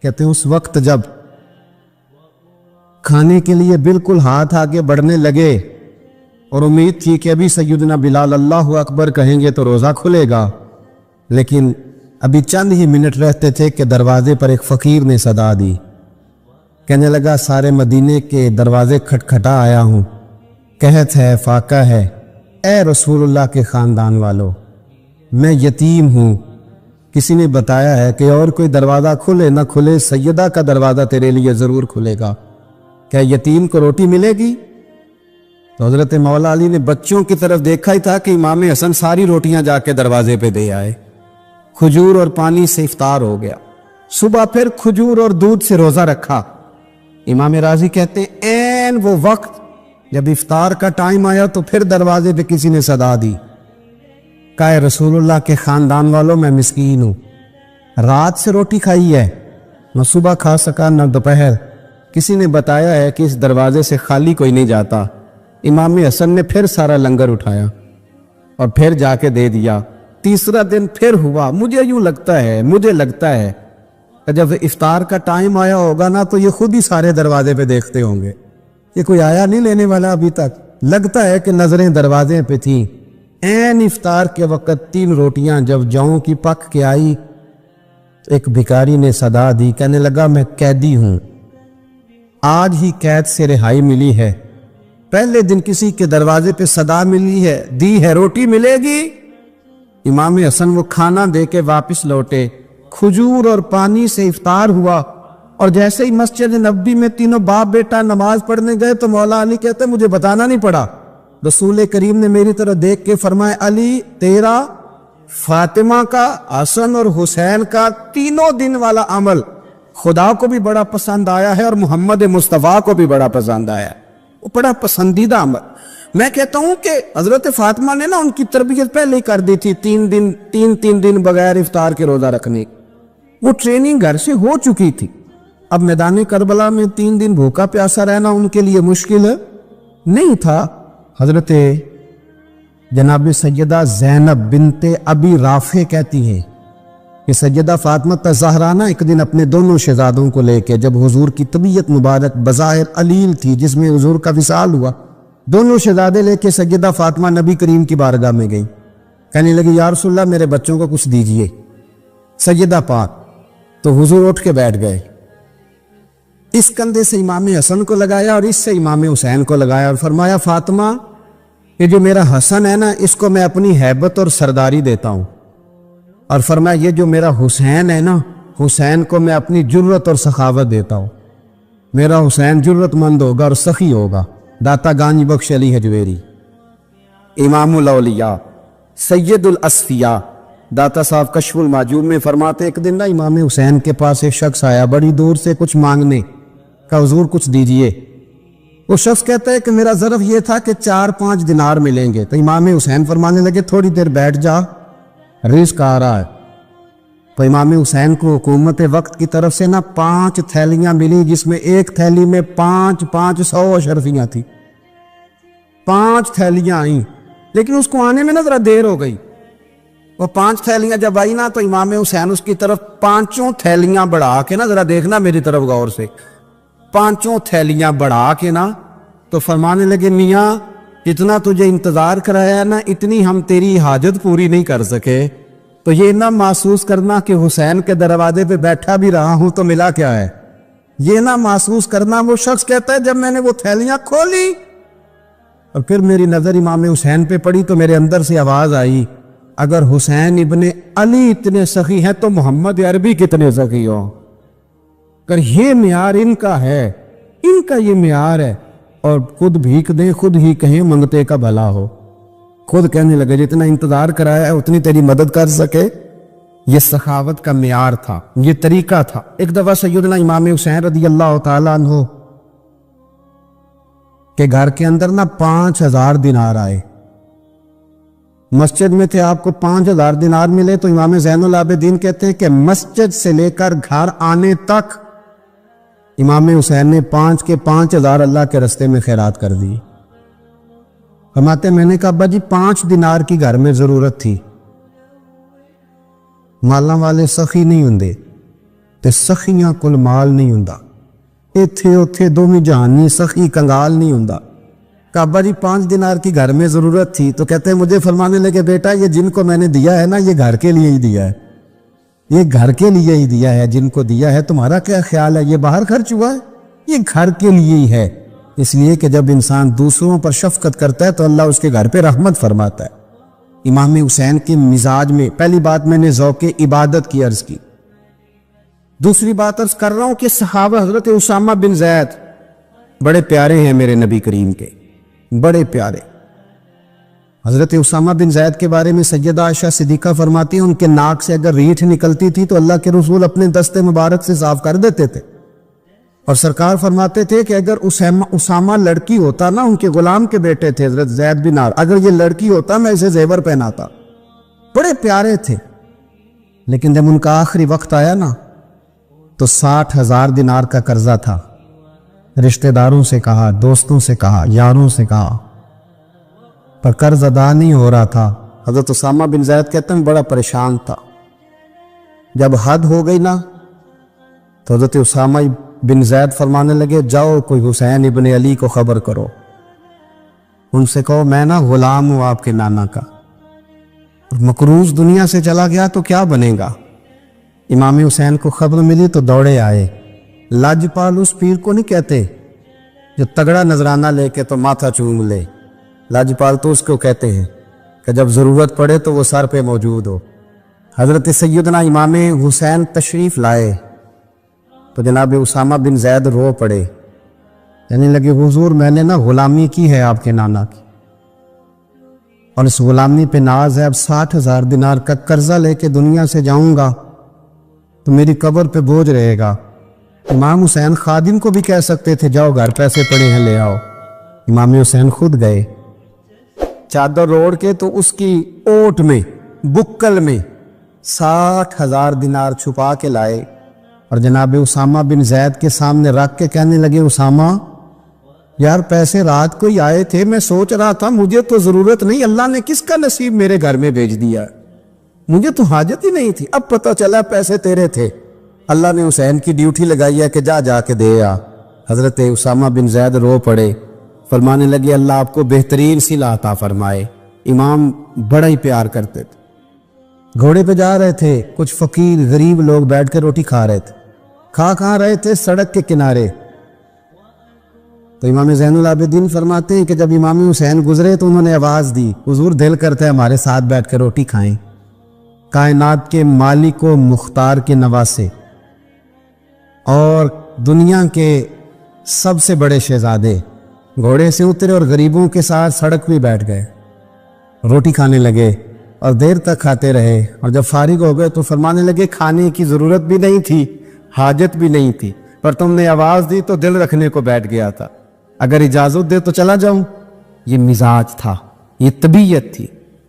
S1: کہتے ہیں اس وقت جب کھانے کے لیے بالکل ہاتھ آگے بڑھنے لگے اور امید تھی کہ ابھی سیدنا بلال اللہ اکبر کہیں گے تو روزہ کھلے گا، لیکن ابھی چند ہی منٹ رہتے تھے کہ دروازے پر ایک فقیر نے صدا دی، کہنے لگا سارے مدینے کے دروازے کھٹکھٹا آیا ہوں، قحط ہے، فاقہ ہے، اے رسول اللہ کے خاندان والو، میں یتیم ہوں، کسی نے بتایا ہے کہ اور کوئی دروازہ کھلے نہ کھلے سیدہ کا دروازہ تیرے لیے ضرور کھلے گا، کیا یتیم کو روٹی ملے گی؟ تو حضرت مولا علی نے بچوں کی طرف دیکھا ہی تھا کہ امام حسن ساری روٹیاں جا کے دروازے پہ دے آئے۔
S2: کھجور اور پانی سے افطار ہو گیا. صبح پھر کھجور اور دودھ سے روزہ رکھا. امام راضی کہتے ہیں این وہ وقت جب افطار کا ٹائم آیا تو پھر دروازے پہ کسی نے صدا دی. کہا رسول اللہ کے خاندان والوں میں مسکین ہوں, رات سے روٹی کھائی ہے, نہ صبح کھا سکا نہ دوپہر. کسی نے بتایا ہے کہ اس دروازے سے خالی کوئی نہیں جاتا. امام حسن نے پھر سارا لنگر اٹھایا اور پھر جا کے دے دیا. تیسرا دن پھر ہوا. مجھے لگتا ہے کہ جب افطار کا ٹائم آیا ہوگا نا تو یہ خود ہی سارے دروازے پہ دیکھتے ہوں گے, یہ کوئی آیا نہیں لینے والا ابھی تک. لگتا ہے کہ نظریں دروازے پہ تھیں. این افطار کے وقت 3 روٹیاں جب جاؤں کی پک کے آئی, ایک بھکاری نے صدا دی. کہنے لگا میں قیدی ہوں, آج ہی قید سے رہائی ملی ہے. پہلے دن کسی کے دروازے پہ صدا ملی ہے, دی ہے روٹی ملے گی. امام حسن وہ کھانا دے کے واپس لوٹے. کھجور اور پانی سے افطار ہوا اور جیسے ہی مسجد نبوی میں تینوں باپ بیٹا نماز پڑھنے گئے تو مولا علی کہتے مجھے بتانا نہیں پڑا. رسول کریم نے میری طرف دیکھ کے فرمایا علی تیرا, فاطمہ کا, حسن اور حسین کا 3 دن والا عمل خدا کو بھی بڑا پسند آیا ہے اور محمد مصطفیٰ کو بھی بڑا پسند آیا ہے. وہ بڑا پسندیدہ عمل. میں کہتا ہوں کہ حضرت فاطمہ نے نا ان کی تربیت پہلے ہی کر دی تھی 3 دن بغیر افطار کے روزہ رکھنے. وہ ٹریننگ گھر سے ہو چکی تھی. اب میدان کربلا میں 3 دن بھوکا پیاسا رہنا ان کے لیے مشکل نہیں تھا. حضرت جناب سیدہ زینب بنت ابی رافع کہتی ہیں کہ سیدہ فاطمہ الزہرا ایک دن اپنے دونوں شہزادوں کو لے کے, جب حضور کی طبیعت مبارک بظاہر علیل تھی جس میں حضور کا وصال ہوا, دونوں شہزادے لے کے سیدہ فاطمہ نبی کریم کی بارگاہ میں گئی. کہنے لگی یا رسول اللہ میرے بچوں کو کچھ دیجئے. سیدہ پاک تو حضور اٹھ کے بیٹھ گئے. اس کندھے سے امام حسن کو لگایا اور اس سے امام حسین کو لگایا اور فرمایا فاطمہ یہ جو میرا حسن ہے نا اس کو میں اپنی ہیبت اور سرداری دیتا ہوں, اور فرمایا یہ جو میرا حسین ہے نا حسین کو میں اپنی جرت اور سخاوت دیتا ہوں. میرا حسین جرت مند ہوگا اور سخی ہوگا. داتا گانج بخش علی حجویری امام الاولیاء سید الاسفیاء داتا صاحب کشف المعجوب میں فرماتے ایک دن نا امام حسین کے پاس ایک شخص آیا بڑی دور سے کچھ مانگنے کا, حضور کچھ دیجئے. وہ شخص کہتا ہے کہ میرا ظرف یہ تھا کہ 4-5 دینار ملیں گے. تو امام حسین فرمانے لگے تھوڑی دیر بیٹھ جا, رزق آ رہا ہے. تو امام حسین کو حکومت وقت کی طرف سے نا 5 تھیلیاں ملی جس میں ایک تھیلی میں 500 اشرفیاں تھی. 5 تھیلیاں آئیں لیکن اس کو آنے میں نا ذرا دیر ہو گئی. وہ 5 تھیلیاں جب آئی نا تو امام حسین اس کی طرف 5 تھیلیاں بڑھا کے نا, ذرا دیکھنا میری طرف غور سے, 5 تھیلیاں بڑھا کے نا تو فرمانے لگے میاں اتنا تجھے انتظار کرایا نا اتنی ہم تیری حاجت پوری نہیں کر سکے. تو یہ نہ محسوس کرنا کہ حسین کے دروازے پہ بیٹھا بھی رہا ہوں تو ملا کیا ہے. یہ نہ محسوس کرنا. وہ شخص کہتا ہے جب میں نے وہ تھیلیاں کھولی اور پھر میری نظر امام حسین پہ پڑی تو میرے اندر سے آواز آئی اگر حسین ابن علی اتنے سخی ہیں تو محمد عربی کتنے سخی ہو. اگر یہ معیار ان کا ہے, ان کا یہ معیار ہے, اور خود بھیک دیں خود ہی کہیں منگتے کا بھلا ہو. خود کہنے لگے جتنا انتظار کرایا ہے اتنی تیری مدد کر سکے. یہ سخاوت کا معیار تھا, یہ طریقہ تھا. ایک دفعہ سیدنا امام حسین رضی اللہ تعالیٰ عنہ کہ گھر کے اندر نا 5000 دینار آئے. مسجد میں تھے, آپ کو 5000 دینار ملے تو امام زین العابدین کہتے ہیں کہ مسجد سے لے کر گھر آنے تک امام حسین نے 5 کے 5000 اللہ کے رستے میں خیرات کر دی. فرماتے میں نے کہا ابا جی 5 دینار کی گھر میں ضرورت تھی, مالاں والے سخی نہیں ہوندے تے سخیاں کل مال نہیں ہوندا, ایتھے اوتھے دومی جہانی سخی کنگال نہیں ہوندا. کہا ابا جی 5 دینار کی گھر میں ضرورت تھی. تو کہتے ہیں مجھے فرمانے لگے بیٹا یہ جن کو میں نے دیا ہے نا یہ گھر کے لیے ہی دیا ہے, یہ گھر کے لیے ہی دیا ہے. جن کو دیا ہے تمہارا کیا خیال ہے یہ باہر خرچ ہوا ہے, یہ گھر کے لیے ہی ہے. اس لیے کہ جب انسان دوسروں پر شفقت کرتا ہے تو اللہ اس کے گھر پہ رحمت فرماتا ہے. امام حسین کے مزاج میں پہلی بات میں نے ذوق عبادت کی عرض کی. دوسری بات عرض کر رہا ہوں کہ صحابہ حضرت اسامہ بن زید بڑے پیارے ہیں میرے نبی کریم کے, بڑے پیارے. حضرت اسامہ بن زید کے بارے میں سیدہ عائشہ صدیقہ فرماتی ہیں ان کے ناک سے اگر ریٹھ نکلتی تھی تو اللہ کے رسول اپنے دستے مبارک سے صاف کر دیتے تھے، اور سرکار فرماتے تھے کہ اگر اسامہ لڑکی ہوتا نا، ان کے غلام کے بیٹے تھے حضرت زید بن اگر یہ لڑکی ہوتا میں اسے زیور پہناتا. بڑے پیارے تھے، لیکن جب ان کا آخری وقت آیا نا تو 60,000 دینار کا قرضہ تھا. رشتہ داروں سے کہا، دوستوں سے کہا، یاروں سے کہا، پر قرض ادا نہیں ہو رہا تھا. حضرت اسامہ بن زید کہتے ہیں بڑا پریشان تھا. جب حد ہو گئی نا تو حضرت اسامہ بن زید فرمانے لگے جاؤ کوئی حسین ابن علی کو خبر کرو، ان سے کہو میں نا غلام ہوں آپ کے نانا کا، مقروض دنیا سے چلا گیا تو کیا بنے گا. امام حسین کو خبر ملی تو دوڑے آئے. لاجپال اس پیر کو نہیں کہتے جو تگڑا نذرانہ لے کے تو ماتھا چوم لے، لاجپال تو اس کو کہتے ہیں کہ جب ضرورت پڑے تو وہ سر پہ موجود ہو. حضرت سیدنا امام حسین تشریف لائے تو جناب اسامہ بن زید رو پڑے، کہنے لگے حضور میں نے نا غلامی کی ہے آپ کے نانا کی، اور اس غلامی پہ ناز ہے. اب 60,000 دینار کا قرضہ لے کے دنیا سے جاؤں گا تو میری قبر پہ بوجھ رہے گا. امام حسین خادم کو بھی کہہ سکتے تھے جاؤ گھر پیسے پڑے ہیں لے آؤ. امام حسین خود گئے، چادر اوڑھ کے تو اس کی اوٹ میں بکل میں 60,000 دینار چھپا کے لائے اور جناب اسامہ بن زید کے سامنے رکھ کے کہنے لگے اسامہ یار پیسے رات کو ہی آئے تھے، میں سوچ رہا تھا مجھے تو ضرورت نہیں، اللہ نے کس کا نصیب میرے گھر میں بھیج دیا، مجھے تو حاجت ہی نہیں تھی، اب پتہ چلا پیسے تیرے تھے، اللہ نے حسین کی ڈیوٹی لگائی ہے کہ جا کے دے آ. حضرت اسامہ بن زید رو پڑے، فرمانے لگے اللہ آپ کو بہترین صلہ عطا فرمائے. امام بڑا ہی پیار کرتے تھے. گھوڑے پہ جا رہے تھے، کچھ فقیر غریب لوگ بیٹھ کے روٹی کھا رہے تھے. کہاں رہے تھے؟ سڑک کے کنارے. تو امام زین العابدین فرماتے ہیں کہ جب امام حسین گزرے تو انہوں نے آواز دی حضور دل کرتا ہے ہمارے ساتھ بیٹھ کے روٹی کھائیں. کائنات کے مالک و مختار کے نواسے اور دنیا کے سب سے بڑے شہزادے گھوڑے سے اترے اور غریبوں کے ساتھ سڑک پہ بیٹھ گئے، روٹی کھانے لگے اور دیر تک کھاتے رہے. اور جب فارغ ہو گئے تو فرمانے لگے کھانے کی ضرورت بھی نہیں تھی، حاجت بھی نہیں تھی، پر تم نے آواز دی تو دل رکھنے کو بیٹھ گیا تھا، اگر اجازت دے تو چلا جاؤں. یہ مزاج تھا، یہ طبیعت تھی.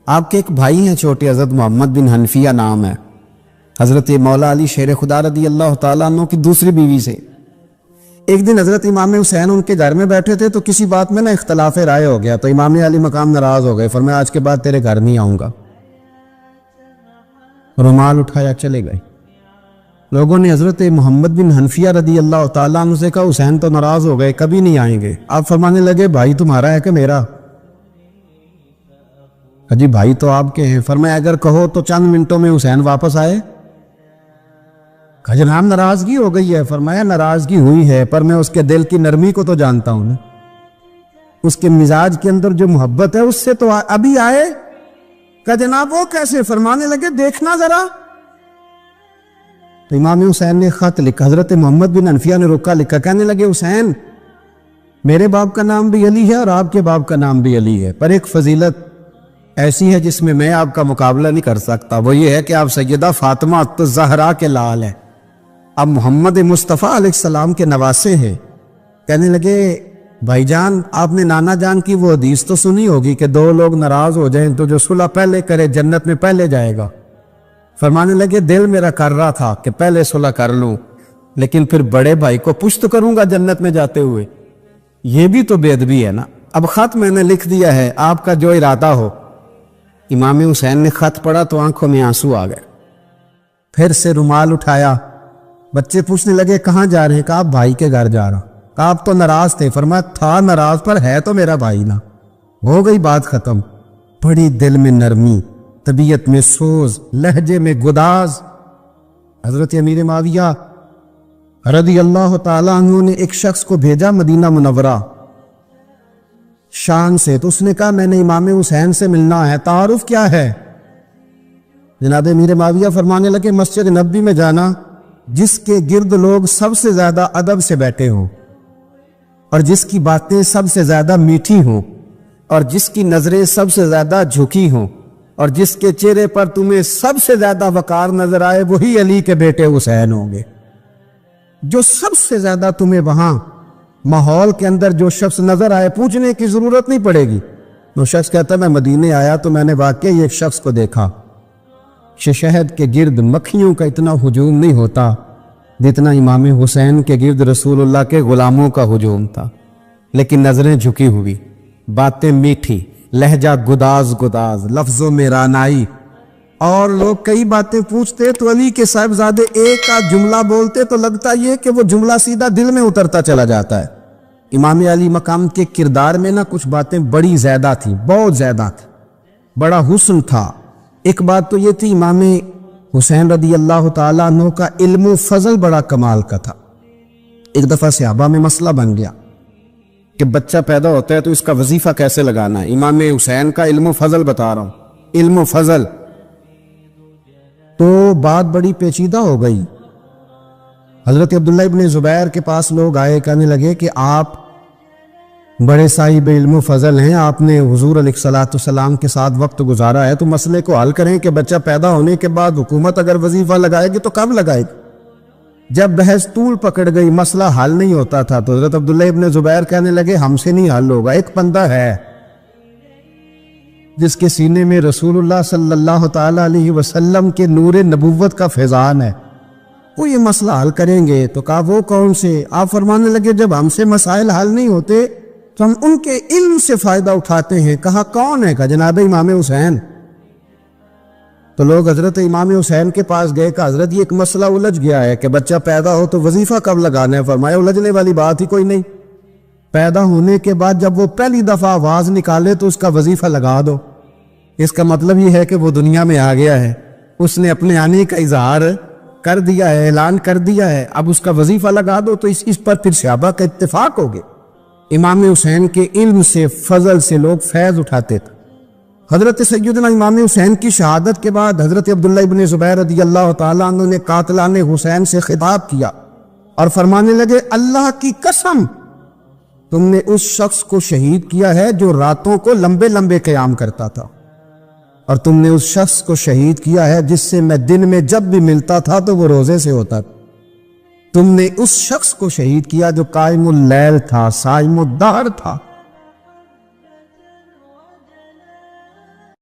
S2: آپ کے ایک بھائی ہیں چھوٹے حضرت محمد بن حنفیہ نام ہے، حضرت مولا علی شیر خدا رضی اللہ تعالیٰ عنہ کی دوسری بیوی سے. ایک دن حضرت امام حسین ان کے گھر میں بیٹھے تھے تو کسی بات میں نا اختلاف رائے ہو گیا، تو امام علی مقام ناراض ہو گئے، فرمایا آج کے بعد تیرے گھر نہیں آؤں گا. رومال اٹھایا چلے گئے. لوگوں نے حضرت محمد بن حنفیہ رضی اللہ تعالیٰ عنہ سے کہا حسین تو ناراض ہو گئے، کبھی نہیں آئیں گے. آپ فرمانے لگے بھائی تمہارا ہے کہ میرا؟ جی بھائی تو آپ کے ہیں. فرمایا اگر کہو تو چند منٹوں میں حسین واپس آئے. جناب ناراضگی ہو گئی ہے. فرمایا ناراضگی ہوئی ہے پر میں اس کے دل کی نرمی کو تو جانتا ہوں نا، اس کے مزاج کے اندر جو محبت ہے اس سے تو ابھی آئے. کہ جناب وہ کیسے؟ فرمانے لگے دیکھنا ذرا. تو امام حسین نے خط لکھا، حضرت محمد بن حنفیہ نے رکا لکھا، کہنے لگے حسین میرے باپ کا نام بھی علی ہے اور آپ کے باپ کا نام بھی علی ہے، پر ایک فضیلت ایسی ہے جس میں میں آپ کا مقابلہ نہیں کر سکتا، وہ یہ ہے کہ آپ سیدہ فاطمہ الزہرا کے لال ہیں، اب محمد مصطفیٰ علیہ السلام کے نواسے ہیں. کہنے لگے بھائی جان آپ نے نانا جان کی وہ حدیث تو سنی ہوگی کہ دو لوگ ناراض ہو جائیں تو جو صلح پہلے کرے جنت میں پہلے جائے گا. فرمانے لگے دل میرا کر رہا تھا کہ پہلے صلح کر لوں، لیکن پھر بڑے بھائی کو پشت کروں گا جنت میں جاتے ہوئے، یہ بھی تو بے ادبی ہے نا. اب خط میں نے لکھ دیا ہے، آپ کا جو ارادہ ہو. امام حسین نے خط پڑھا تو آنکھوں میں آنسو آ گئے. پھر سے رومال اٹھایا. بچے پوچھنے لگے کہاں جا رہے ہیں؟ کہا بھائی کے گھر جا رہا. کہا آپ تو ناراض تھے. فرمایا تھا ناراض پر ہے تو میرا بھائی نا. ہو گئی بات ختم. بڑی دل میں نرمی، طبیعت میں سوز، لہجے میں گداز. حضرت امیر معاویہ رضی اللہ تعالیٰ عنہ نے ایک شخص کو بھیجا مدینہ منورہ شان سے، تو اس نے کہا میں نے امام حسین سے ملنا ہے، تعارف کیا ہے؟ جناب امیر معاویہ فرمانے لگے مسجد نبوی میں جانا جس کے گرد لوگ سب سے زیادہ ادب سے بیٹھے ہوں اور جس کی باتیں سب سے زیادہ میٹھی ہوں، اور جس کی نظریں سب سے زیادہ جھکی ہوں اور جس کے چہرے پر تمہیں سب سے زیادہ وقار نظر آئے وہی علی کے بیٹے حسین ہوں گے. جو سب سے زیادہ تمہیں وہاں ماحول کے اندر جو شخص نظر آئے پوچھنے کی ضرورت نہیں پڑے گی. وہ شخص کہتا میں مدینے آیا تو میں نے واقعی ایک شخص کو دیکھا شہد کے گرد مکھیوں کا اتنا ہجوم نہیں ہوتا جتنا امام حسین کے گرد رسول اللہ کے غلاموں کا ہجوم تھا. لیکن نظریں جھکی ہوئی، باتیں میٹھی، لہجہ گداز گداز، لفظوں میں رانائی. اور لوگ کئی باتیں پوچھتے تو علی کے صاحبزادے ایک آدھ جملہ بولتے تو لگتا یہ کہ وہ جملہ سیدھا دل میں اترتا چلا جاتا ہے. امام علی مقام کے کردار میں کچھ باتیں بڑی زیادہ تھیں، بہت زیادہ تھیں، بڑا حسن تھا. ایک بات تو یہ تھی امام حسین رضی اللہ تعالیٰ عنہ کا علم و فضل بڑا کمال کا تھا. ایک دفعہ صحابہ میں مسئلہ بن گیا کہ بچہ پیدا ہوتا ہے تو اس کا وظیفہ کیسے لگانا ہے. امام حسین کا علم و فضل بتا رہا ہوں، علم و فضل. تو بات بڑی پیچیدہ ہو گئی. حضرت عبداللہ ابن زبیر کے پاس لوگ آئے، کہنے لگے کہ آپ بڑے صاحب علم و فضل ہیں، آپ نے حضور علیہ الصلوۃ والسلام کے ساتھ وقت گزارا ہے، تو مسئلے کو حل کریں کہ بچہ پیدا ہونے کے بعد حکومت اگر وظیفہ لگائے گی تو کب لگائے گی. جب بحث طول پکڑ گئی، مسئلہ حل نہیں ہوتا تھا، تو حضرت عبداللہ ابن زبیر کہنے لگے ہم سے نہیں حل ہوگا. ایک بندہ ہے جس کے سینے میں رسول اللہ صلی اللہ تعالی علیہ وسلم کے نور نبوت کا فیضان ہے، وہ یہ مسئلہ حل کریں گے. تو کہا وہ کون سے؟ آپ فرمانے لگے جب ہم سے مسائل حل نہیں ہوتے تو ہم ان کے علم سے فائدہ اٹھاتے ہیں. کہا کون ہے؟ کہا جناب امام حسین. تو لوگ حضرت امام حسین کے پاس گئے، کہ حضرت یہ ایک مسئلہ الجھ گیا ہے کہ بچہ پیدا ہو تو وظیفہ کب لگانا ہے. فرمایا الجھنے والی بات ہی کوئی نہیں، پیدا ہونے کے بعد جب وہ پہلی دفعہ آواز نکالے تو اس کا وظیفہ لگا دو. اس کا مطلب یہ ہے کہ وہ دنیا میں آ گیا ہے، اس نے اپنے آنے کا اظہار کر دیا ہے، اعلان کر دیا ہے، اب اس کا وظیفہ لگا دو. تو اس پر پھر صحابہ کا اتفاق ہو گیا. امام حسین کے علم سے، فضل سے لوگ فیض اٹھاتے تھے. حضرت سیدنا امام حسین کی شہادت کے بعد حضرت عبداللہ ابن زبیر رضی اللہ تعالیٰ عنہ نے قاتلان حسین سے خطاب کیا اور فرمانے لگے اللہ کی قسم تم نے اس شخص کو شہید کیا ہے جو راتوں کو لمبے لمبے قیام کرتا تھا، اور تم نے اس شخص کو شہید کیا ہے جس سے میں دن میں جب بھی ملتا تھا تو وہ روزے سے ہوتا تھا. تم نے اس شخص کو شہید کیا جو قائم اللیل تھا، صائم الدہر تھا.